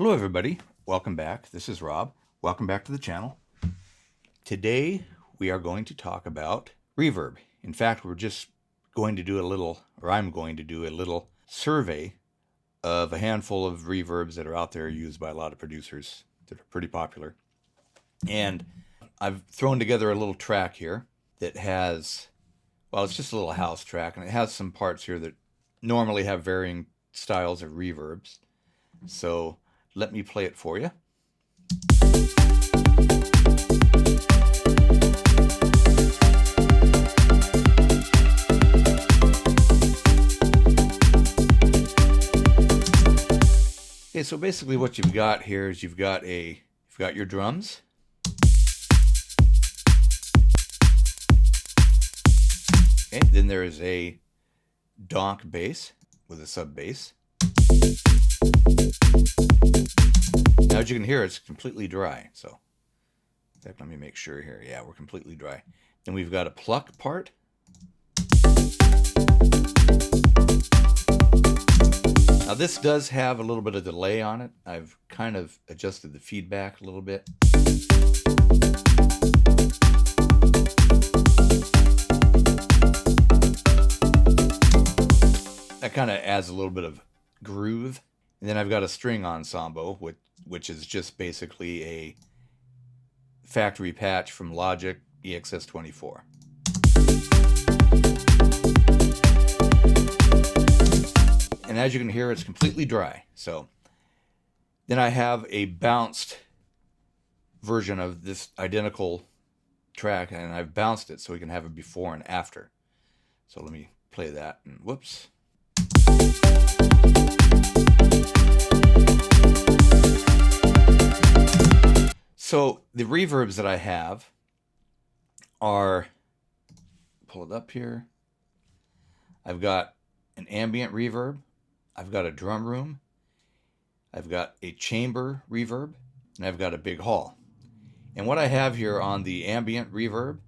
Hello everybody, welcome back. This is Rob. Welcome back to the channel. Today we are going to talk about reverb. In fact, we're just going to do a little, or I'm going to do a little survey of a handful of reverbs that are out there used by a lot of producers that are pretty popular. And I've thrown together a little track here that has, well, it's just a little house track, and it has some parts here that normally have varying styles of reverbs. So let me play it for you. Okay, so basically what you've got here is you've got your drums. Okay, then there is a donk bass with a sub bass. Now, as you can hear, it's completely dry. So, in fact, let me make sure here. Yeah, we're completely dry. Then we've got a pluck part. Now, this does have a little bit of delay on it. I've kind of adjusted the feedback a little bit. That kind of adds a little bit of groove. And then I've got a string ensemble, which is just basically a factory patch from Logic EXS24. And as you can hear, it's completely dry. So then I have a bounced version of this identical track, and I've bounced it so we can have a before and after. So let me play that, and whoops. So the reverbs that I have are, pull it up here. I've got an ambient reverb. I've got a drum room. I've got a chamber reverb, and I've got a big hall. And what I have here on the ambient reverb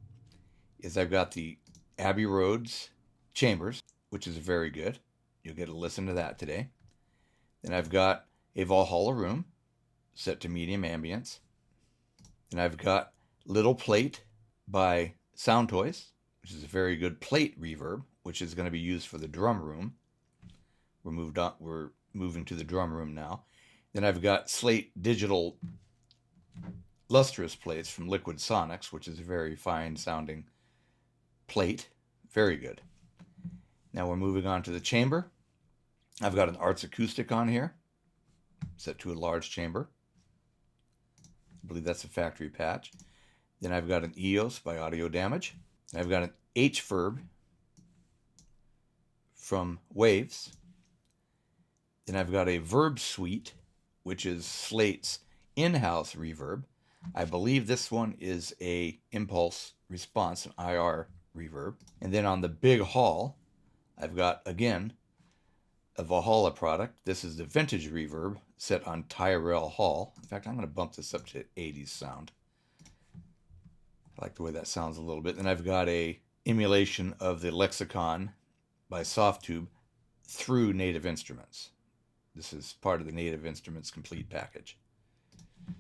is I've got the Abbey Road's Chambers, which is very good. You'll get to listen to that today. Then I've got a Valhalla Room set to medium ambience. And I've got Little Plate by Sound Toys, which is a very good plate reverb, which is going to be used for the drum room. We're moving to the drum room now. Then I've got Slate Digital Lustrous Plates from Liquid Sonics, which is a very fine sounding plate. Very good. Now we're moving on to the chamber. I've got an Arts Acoustic on here, set to a large chamber. I believe that's a factory patch. Then I've got an EOS by Audio Damage. And I've got an H-Reverb from Waves. Then I've got a Verb suite, which is Slate's in-house reverb. I believe this one is a impulse response, an IR reverb. And then on the big hall, I've got, again, a Valhalla product. This is the Vintage Reverb set on Tyrell Hall. In fact, I'm going to bump this up to 80s sound. I like the way that sounds a little bit. Then I've got a emulation of the Lexicon by Softtube through Native Instruments. This is part of the Native Instruments complete package.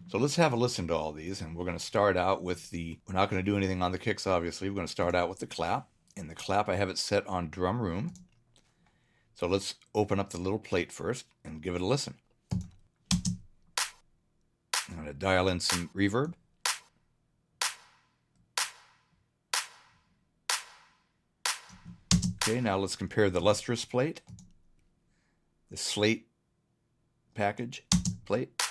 So let's have a listen to all these, and we're going to start out with we're not going to do anything on the kicks, obviously. We're going to start out with the clap. And the clap, I have it set on drum room. So let's open up the little plate first and give it a listen. I'm going to dial in some reverb. Okay, now let's compare the lustrous plate, the slate package plate.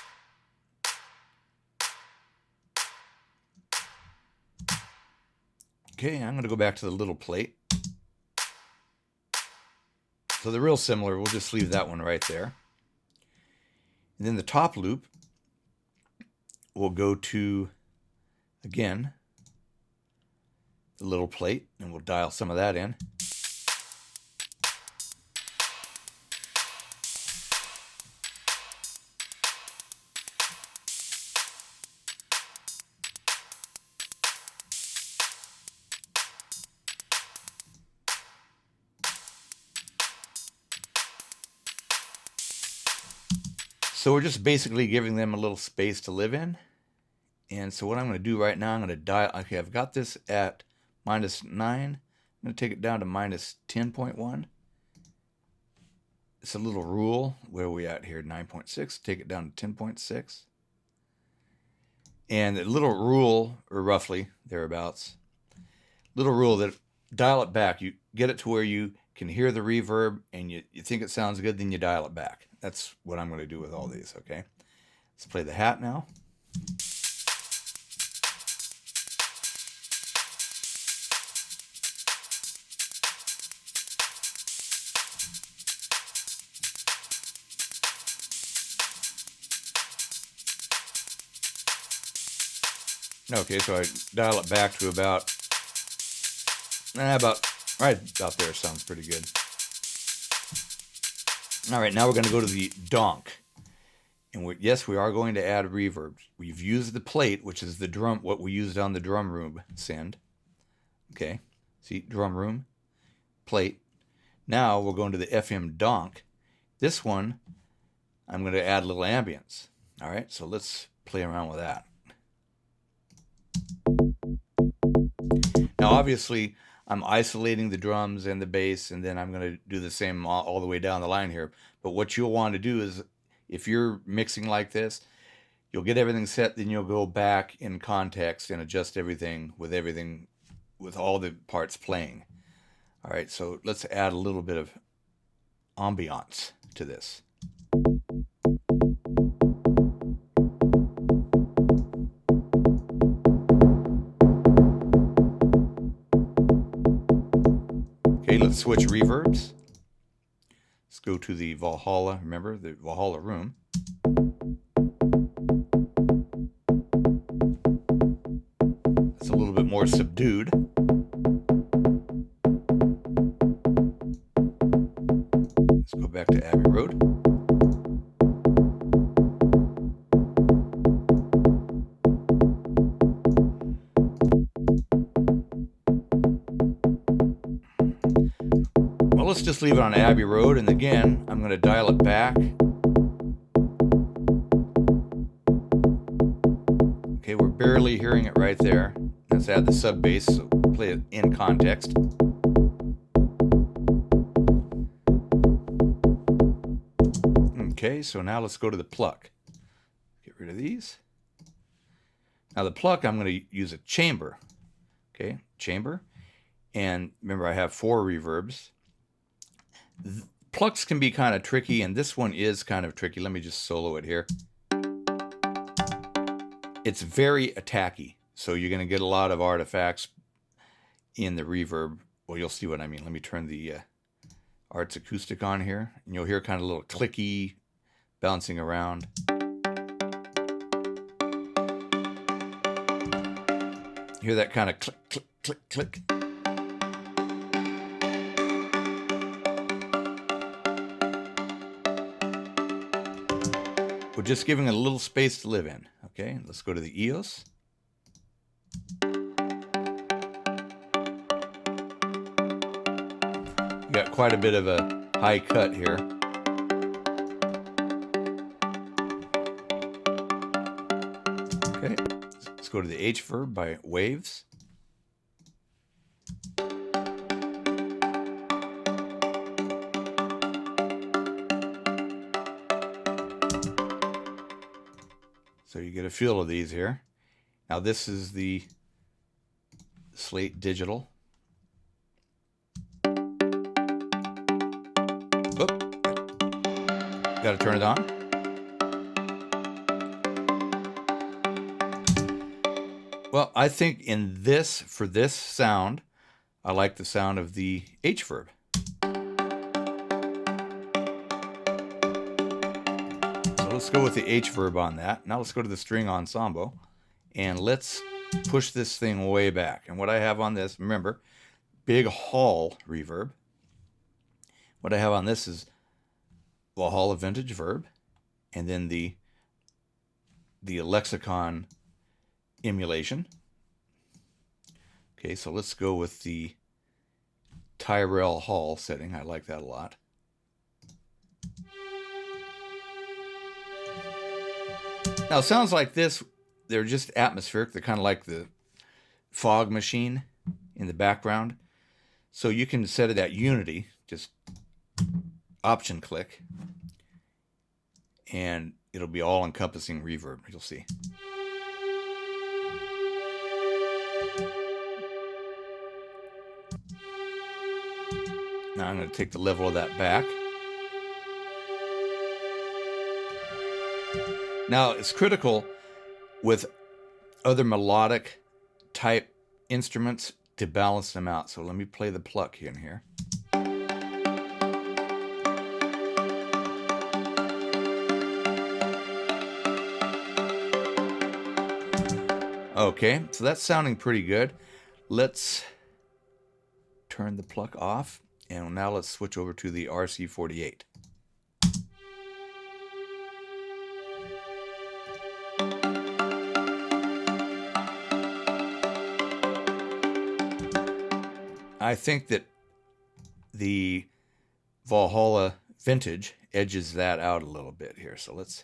Okay, I'm going to go back to the little plate. So they're real similar. We'll just leave that one right there. And then the top loop, we'll go to, again, the little plate, and we'll dial some of that in. So we're just basically giving them a little space to live in. And so what I'm going to do right now, I'm going to dial. Okay, I've got this at -9. I'm going to take it down to -10.1. It's a little rule. Where are we at here? 9.6. Take it down to 10.6. And the little rule, or roughly thereabouts, little rule that dial it back. You get it to where you can hear the reverb and you think it sounds good, then you dial it back. That's what I'm going to do with all these, okay? Let's play the hat now. Okay, so I dial it back to about right about there. Sounds pretty good. All right, now we're going to go to the donk. And yes, we are going to add reverb. We've used the plate, which is the drum, what we used on the drum room send. Okay, see, drum room, plate. Now we're going to the FM donk. This one, I'm going to add a little ambience. All right, so let's play around with that. Now, obviously, I'm isolating the drums and the bass, and then I'm going to do the same all the way down the line here. But what you'll want to do is, if you're mixing like this, you'll get everything set, then you'll go back in context and adjust everything, with all the parts playing. All right, so let's add a little bit of ambiance to this. Okay, let's switch reverbs. Let's go to the Valhalla, remember, the Valhalla Room. It's a little bit more subdued. Let's go back to Abbey Road. Well, let's just leave it on Abbey Road, and again, I'm going to dial it back. Okay, we're barely hearing it right there. Let's add the sub bass, so play it in context. Okay, so now let's go to the pluck. Get rid of these. Now the pluck, I'm going to use a chamber. Okay, chamber. And remember, I have 4 reverbs. Plucks can be kind of tricky, and this one is kind of tricky. Let me just solo it here. It's very attacky, so you're going to get a lot of artifacts in the reverb. Well, you'll see what I mean. Let me turn the Arts Acoustic on here, and you'll hear kind of a little clicky bouncing around. Hear that kind of click, click, click, click. We're just giving it a little space to live in. Okay, let's go to the EOS. We got quite a bit of a high cut here. Okay, let's go to the H-Reverb by Waves. So you get a feel of these here. Now this is the Slate digital. Oop. Got to turn it on. Well, I think for this sound, I like the sound of the H-Reverb. Let's go with the H-Reverb on that. Now let's go to the string ensemble, and let's push this thing way back. And what I have on this, remember, big hall reverb. What I have on this is Valhalla Vintage Reverb, and then the lexicon emulation. Okay, so let's go with the Tyrell Hall setting. I like that a lot. Now, sounds like this, they're just atmospheric. They're kind of like the fog machine in the background. So you can set it at unity, just option click, and it'll be all-encompassing reverb, you'll see. Now I'm going to take the level of that back. Now, it's critical with other melodic type instruments to balance them out. So let me play the pluck in here. Okay, so that's sounding pretty good. Let's turn the pluck off, and now let's switch over to the RC48. I think that the Valhalla Vintage edges that out a little bit here, so let's...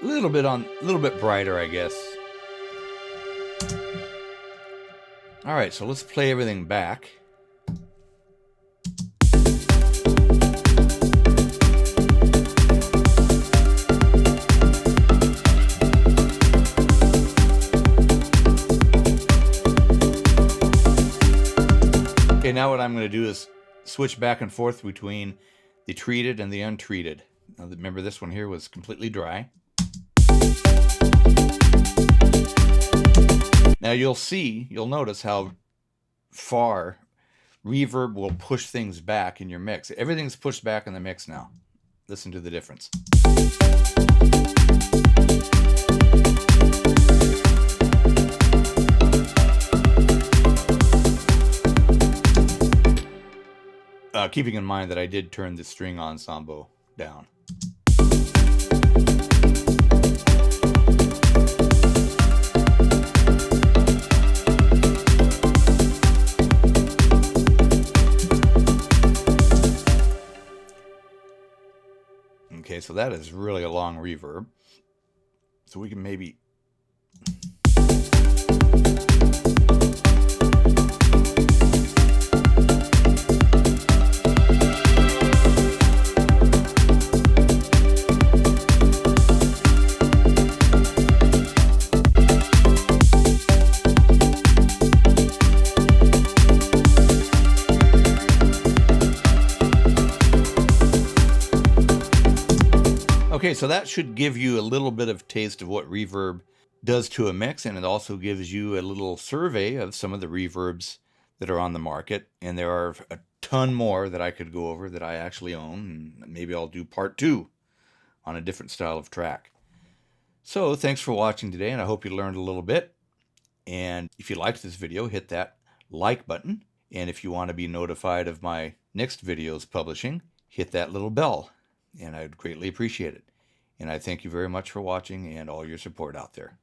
a little bit brighter, I guess. All right, so let's play everything back. Okay, now what I'm going to do is switch back and forth between the treated and the untreated. Now, remember, this one here was completely dry. Now you'll notice how far reverb will push things back in your mix. Everything's pushed back in the mix now. Listen to the difference. Keeping in mind that I did turn the string ensemble down. Okay, so that is really a long reverb. So we can maybe... Okay, so that should give you a little bit of taste of what reverb does to a mix, and it also gives you a little survey of some of the reverbs that are on the market. And there are a ton more that I could go over that I actually own, and maybe I'll do part 2 on a different style of track. So thanks for watching today, and I hope you learned a little bit. And if you liked this video, hit that like button. And if you want to be notified of my next videos publishing, hit that little bell, and I'd greatly appreciate it. And I thank you very much for watching and all your support out there.